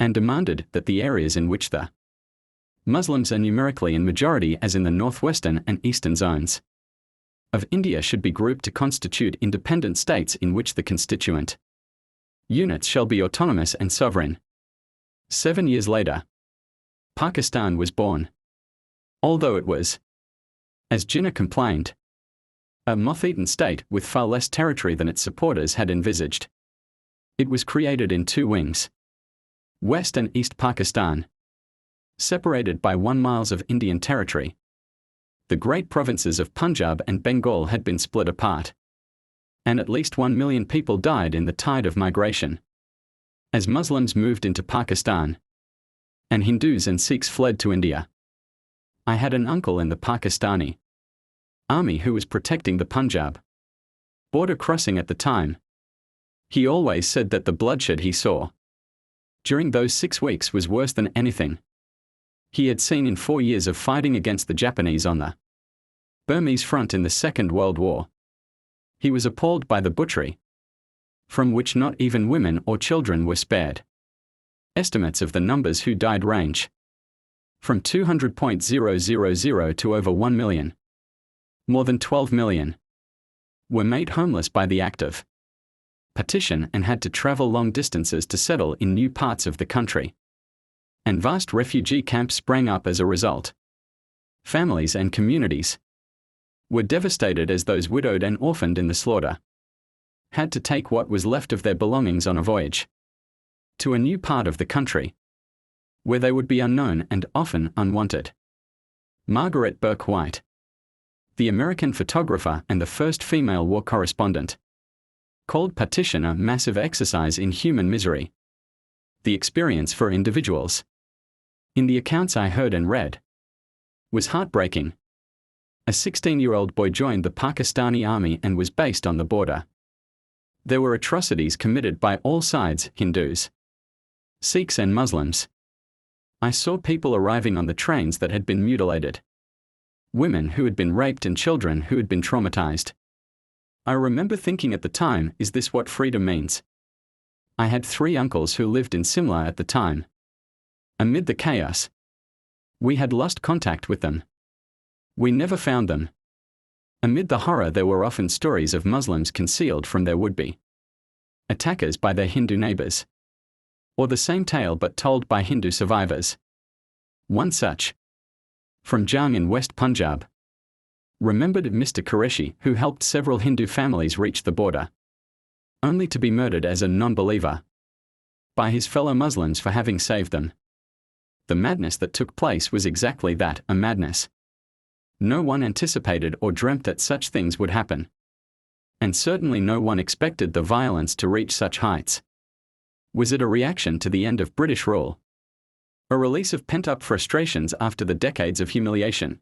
and demanded that the areas in which the Muslims are numerically in majority, as in the northwestern and eastern zones of India, should be grouped to constitute independent states in which the constituent units shall be autonomous and sovereign. 7 years later, Pakistan was born. Although it was, as Jinnah complained, a moth-eaten state with far less territory than its supporters had envisaged. It was created in 2 wings, West and East Pakistan, separated by 1 mile of Indian territory. The great provinces of Punjab and Bengal had been split apart, and at least 1 million people died in the tide of migration as Muslims moved into Pakistan, and Hindus and Sikhs fled to India. I had an uncle in the Pakistani army who was protecting the Punjab border crossing at the time. He always said that the bloodshed he saw during those 6 weeks was worse than anything he had seen in 4 years of fighting against the Japanese on the Burmese front in the Second World War. He was appalled by the butchery, from which not even women or children were spared. Estimates of the numbers who died range from 200,000 to over 1 million. More than 12 million were made homeless by the act of partition and had to travel long distances to settle in new parts of the country. And vast refugee camps sprang up as a result. Families and communities were devastated as those widowed and orphaned in the slaughter had to take what was left of their belongings on a voyage to a new part of the country, where they would be unknown and often unwanted. Margaret Burke White, the American photographer and the first female war correspondent, called partition a massive exercise in human misery. The experience for individuals, in the accounts I heard and read, was heartbreaking. A 16-year-old boy joined the Pakistani army and was based on the border. There were atrocities committed by all sides, Hindus, Sikhs and Muslims. I saw people arriving on the trains that had been mutilated, women who had been raped and children who had been traumatized. I remember thinking at the time, is this what freedom means? I had 3 uncles who lived in Simla at the time. Amid the chaos, we had lost contact with them. We never found them. Amid the horror, there were often stories of Muslims concealed from their would-be attackers by their Hindu neighbors, or the same tale but told by Hindu survivors. One such, from Jang in West Punjab, remembered Mr. Qureshi, who helped several Hindu families reach the border, only to be murdered as a non-believer by his fellow Muslims for having saved them. The madness that took place was exactly that, a madness. No one anticipated or dreamt that such things would happen. And certainly no one expected the violence to reach such heights. Was it a reaction to the end of British rule? A release of pent-up frustrations after the decades of humiliation?